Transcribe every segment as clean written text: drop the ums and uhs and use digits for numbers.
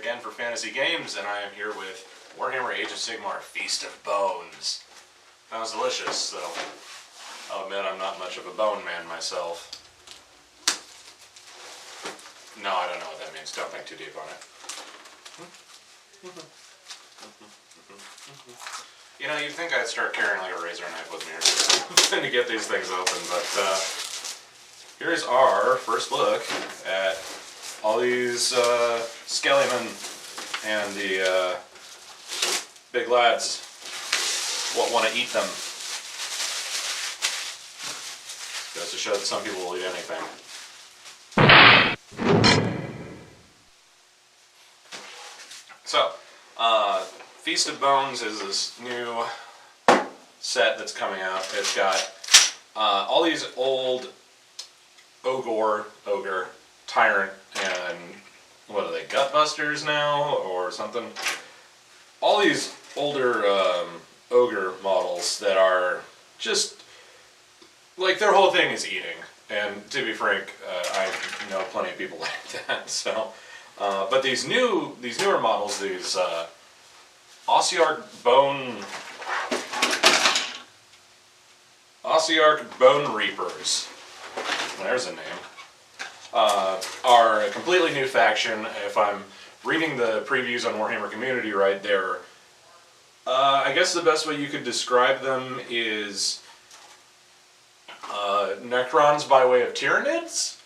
again for Fantasy Games, and I am here with Warhammer Age of Sigmar Feast of Bones. That was delicious, so I'll admit I'm not much of a bone man myself. No, I don't know what that means. Don't think too deep on it. You know, you'd think I'd start carrying like a razor knife with me or something to get these things open, but here's our first look at all these Skellymen and the big lads what want to eat them. Goes to show that some people will eat anything. So, Feast of Bones is this new set that's coming out. It's got all these old ogre, tyrant, and what are they, gutbusters now or something? All these older ogre models that are just like their whole thing is eating. And to be frank, I know plenty of people like that. So, but these newer models, these Ossiarch Bone Reapers. There's a name. Are a completely new faction. If I'm reading the previews on Warhammer Community right, they're I guess the best way you could describe them is Necrons by way of Tyranids.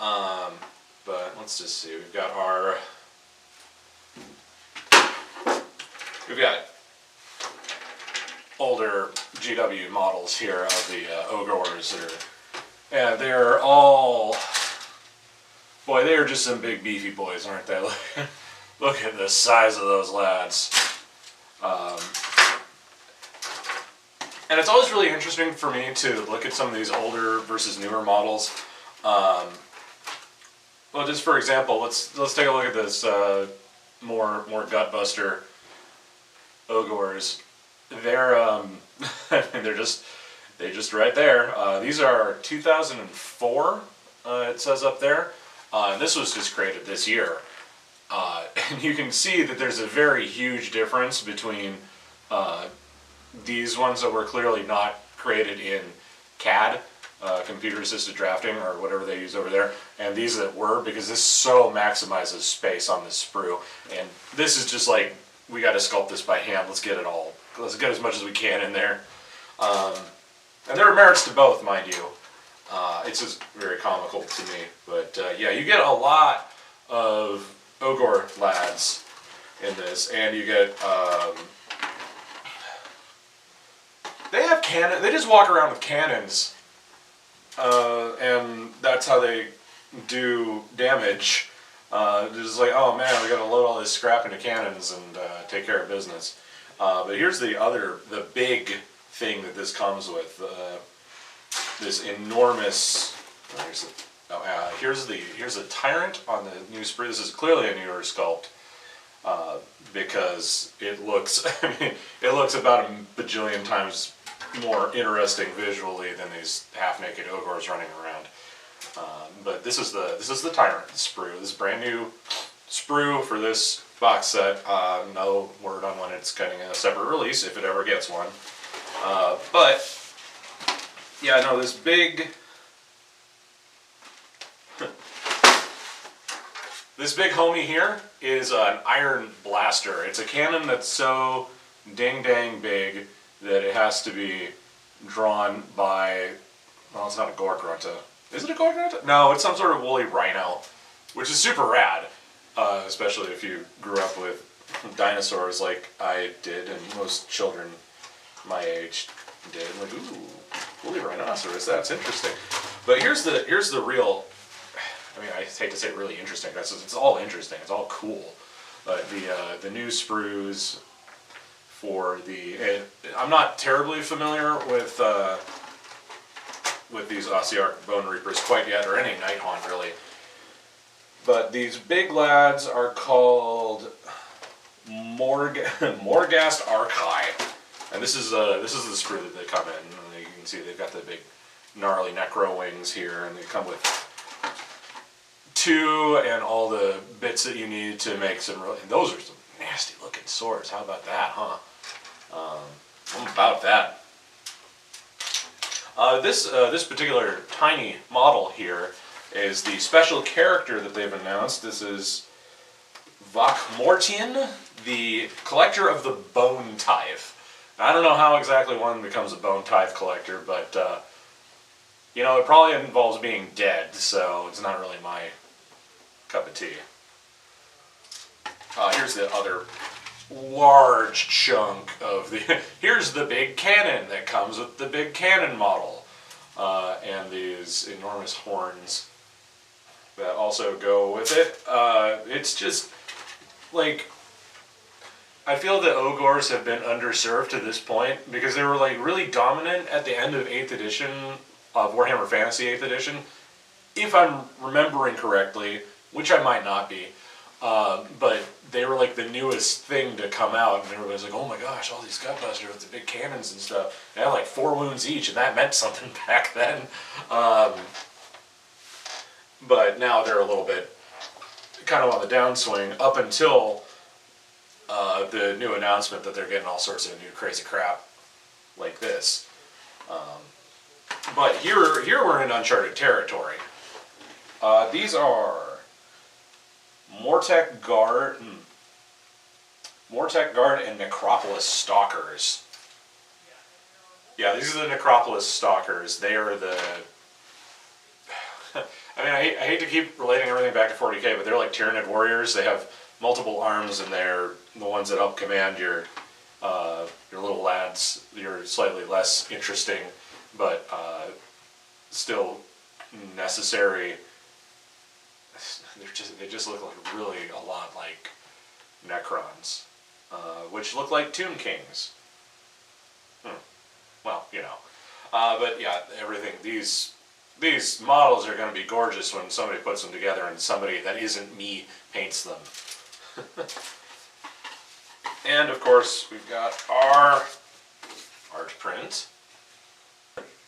But let's just see. We've got older GW models here of the ogres. Yeah, they're all, boy, they are just some big beefy boys, aren't they? Look at the size of those lads. And it's always really interesting for me to look at some of these older versus newer models. Well, just for example, let's take a look at this more gutbuster ogres. They're they're just right there. These are 2004. It says up there. This was just created this year, and you can see that there's a very huge difference between these ones that were clearly not created in CAD, computer-assisted drafting, or whatever they use over there, and these that were, because this so maximizes space on this sprue. And this is just like, we got to sculpt this by hand. Let's get as much as we can in there. And there are merits to both, mind you. It's just very comical to me. But yeah, you get a lot of ogre lads in this, and you get they have cannon. They just walk around with cannons, and that's how they do damage. Just like, oh man, we got to load all this scrap into cannons and take care of business. But here's the big thing that this comes with. This enormous. Here's the tyrant on the new sprue. This is clearly a newer sculpt because it looks. I mean, it looks about a bajillion times more interesting visually than these half-naked ogres running around. But this is the tyrant sprue. This is brand new sprue for this box set. No word on when it's getting a separate release, if it ever gets one. But yeah, no, this big homie here is an iron blaster. It's a cannon that's so dang big that it has to be drawn by, well, it's not a Gorgrunta. Is it a Gorgrunta? No, it's some sort of woolly rhino, which is super rad, especially if you grew up with dinosaurs like I did, and most children my age did. Like, ooh, woolly rhinoceros, that's interesting. But here's the real, I mean, I hate to say really interesting, because it's all interesting, it's all cool. But the new sprues for I'm not terribly familiar with these Ossiarch Bone Reapers quite yet, or any Nighthaunt really. But these big lads are called Morghast Archai, and this is the sprue that they come in. And you can see they've got the big gnarly necro wings here, and they come with 2 and all the bits that you need to make some really, and those are some nasty looking swords. How about that, huh? I'm about that. This particular tiny model here is the special character that they've announced. This is Vokmortian, the collector of the Bone Tithe. I don't know how exactly one becomes a Bone Tithe collector, but you know, it probably involves being dead, so it's not really my cup of tea. Here's the other large chunk of the... Here's the big cannon that comes with the big cannon model. And these enormous horns that also go with it. It's just, like... I feel that Ogors have been underserved to this point because they were like really dominant at the end of 8th edition of Warhammer Fantasy 8th edition. If I'm remembering correctly, which I might not be, but they were like the newest thing to come out, and everybody's like, oh my gosh, all these gutbusters with the big cannons and stuff. They had like 4 wounds each, and that meant something back then. But now they're a little bit kind of on the downswing up until the new announcement that they're getting all sorts of new crazy crap like this. But here we're in uncharted territory. These are Mortek Guard and Necropolis Stalkers. Yeah, these are the Necropolis Stalkers. They are the... I mean, I hate to keep relating everything back to 40k, but they're like Tyranid warriors. They have multiple arms, and they're the ones that help command your little lads. You're slightly less interesting, but still necessary. They just look like really a lot like Necrons, which look like Tomb Kings. Well, you know, but yeah, everything. These models are going to be gorgeous when somebody puts them together, and somebody that isn't me paints them. And of course, we've got our art print.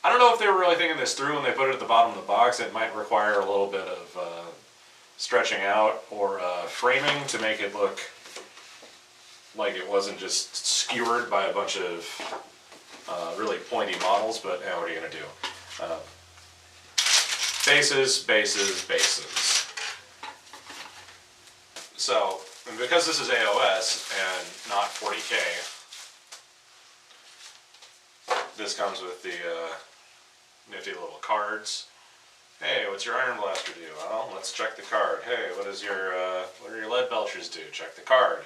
I don't know if they were really thinking this through when they put it at the bottom of the box. It might require a little bit of stretching out or framing to make it look like it wasn't just skewered by a bunch of really pointy models, but what are you going to do? Bases, bases, bases. So, and because this is AOS and not 40k, this comes with the nifty little cards. Hey, what's your Iron Blaster do? Well, let's check the card. Hey, what are your Lead Belchers do? Check the card.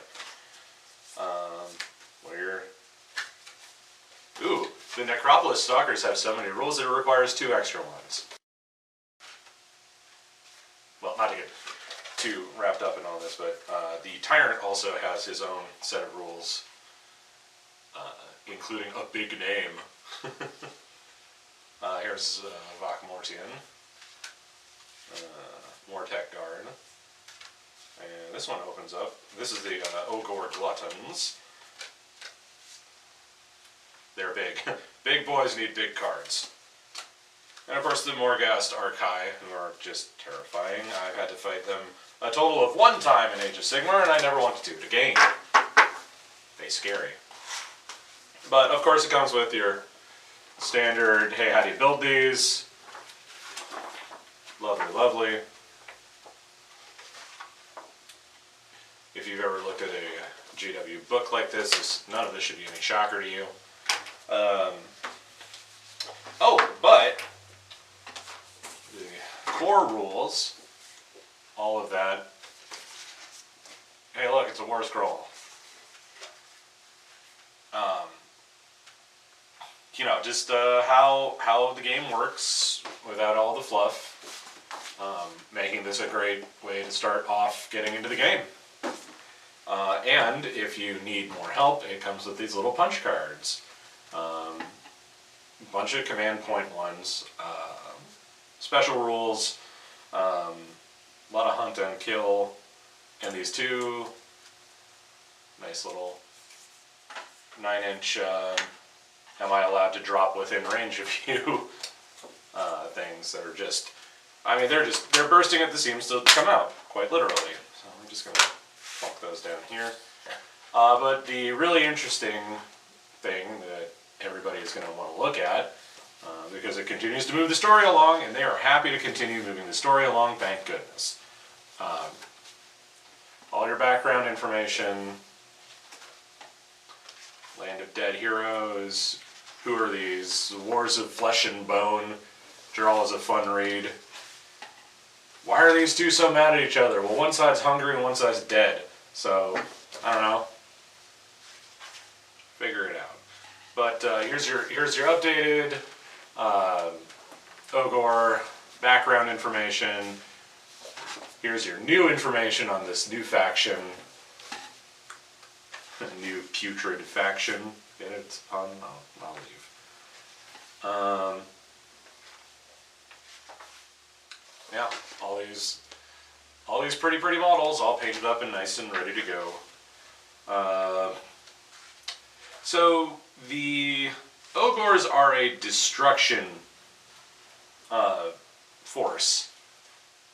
What are your... Ooh, the Necropolis Stalkers have so many rules that it requires 2 extra ones. Well, not to get too wrapped up in all this, but the Tyrant also has his own set of rules, including a big name. Here's Vokmortian, Mortek Guard, and this one opens up. This is the Ogor Gluttons. They're big. Big boys need big cards. And of course the Morghast Archai, who are just terrifying. I've had to fight them a total of 1 time in Age of Sigmar, and I never want to do it again. They scary. But of course it comes with your standard, hey, how do you build these? Lovely, lovely. If you've ever looked at a GW book like this, none of this should be any shocker to you. Oh, but the core rules, all of that. Hey, look, it's a war scroll. You know, just how the game works without all the fluff, making this a great way to start off getting into the game. And if you need more help, it comes with these little punch cards. Bunch of command point ones, special rules, a lot of hunt and kill, and these 2 nice little 9-inch am I allowed to drop within range of you things that are just I mean, they're bursting at the seams to come out, quite literally. So I'm just gonna plunk those down here. But the really interesting thing that everybody is going to want to look at, because it continues to move the story along, and they are happy to continue moving the story along, thank goodness. All your background information, Land of Dead Heroes, who are these, Wars of Flesh and Bone, which are always a fun read. Why are these two so mad at each other? Well, one side's hungry and one side's dead, so I don't know. Figure it out. But here's your updated Ogor background information. Here's your new information on this new faction, new putrid faction. Get it on? I'll leave. Yeah, all these pretty models, all painted up and nice and ready to go. So the Ogors are a destruction force,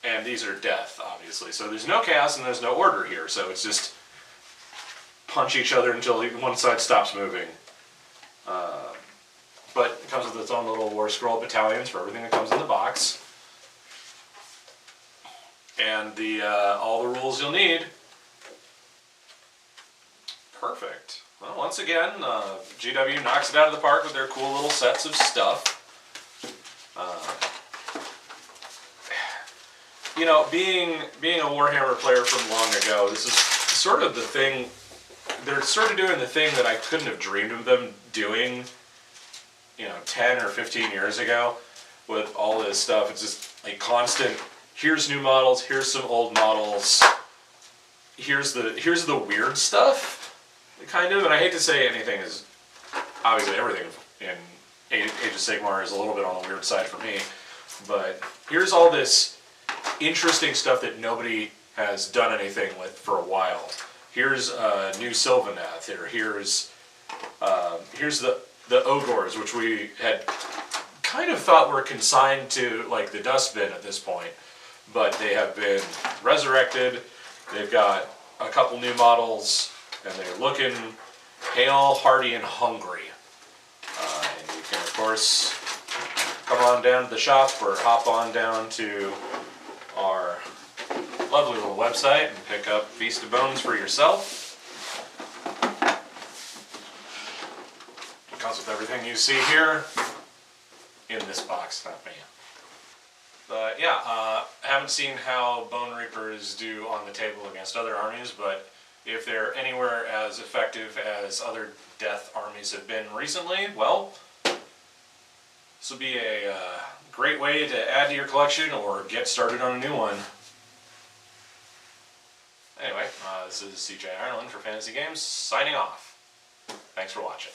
and these are death, obviously. So there's no chaos and there's no order here. So it's just punch each other until one side stops moving. But it comes with its own little War Scroll battalions for everything that comes in the box, and all the rules you'll need. Perfect. Well, once again, GW knocks it out of the park with their cool little sets of stuff. You know, being a Warhammer player from long ago, this is sort of the thing. They're sort of doing the thing that I couldn't have dreamed of them doing, 10 or 15 years ago with all this stuff. It's just a constant, here's new models, here's some old models, here's the weird stuff. Kind of, and I hate to say anything is, obviously everything in Age of Sigmar is a little bit on the weird side for me, but here's all this interesting stuff that nobody has done anything with for a while. Here's new Sylvaneth, here's the Ogors, which we had kind of thought were consigned to like the dustbin at this point, but they have been resurrected. They've got a couple new models, and they're looking hale, hearty, and hungry. And you can, of course, come on down to the shop or hop on down to our lovely little website and pick up Feast of Bones for yourself. It comes with everything you see here in this box, not me. But yeah, I haven't seen how Bone Reapers do on the table against other armies, but if they're anywhere as effective as other death armies have been recently, well, this will be a great way to add to your collection or get started on a new one. Anyway, this is CJ Ireland for Fantasy Games, signing off. Thanks for watching.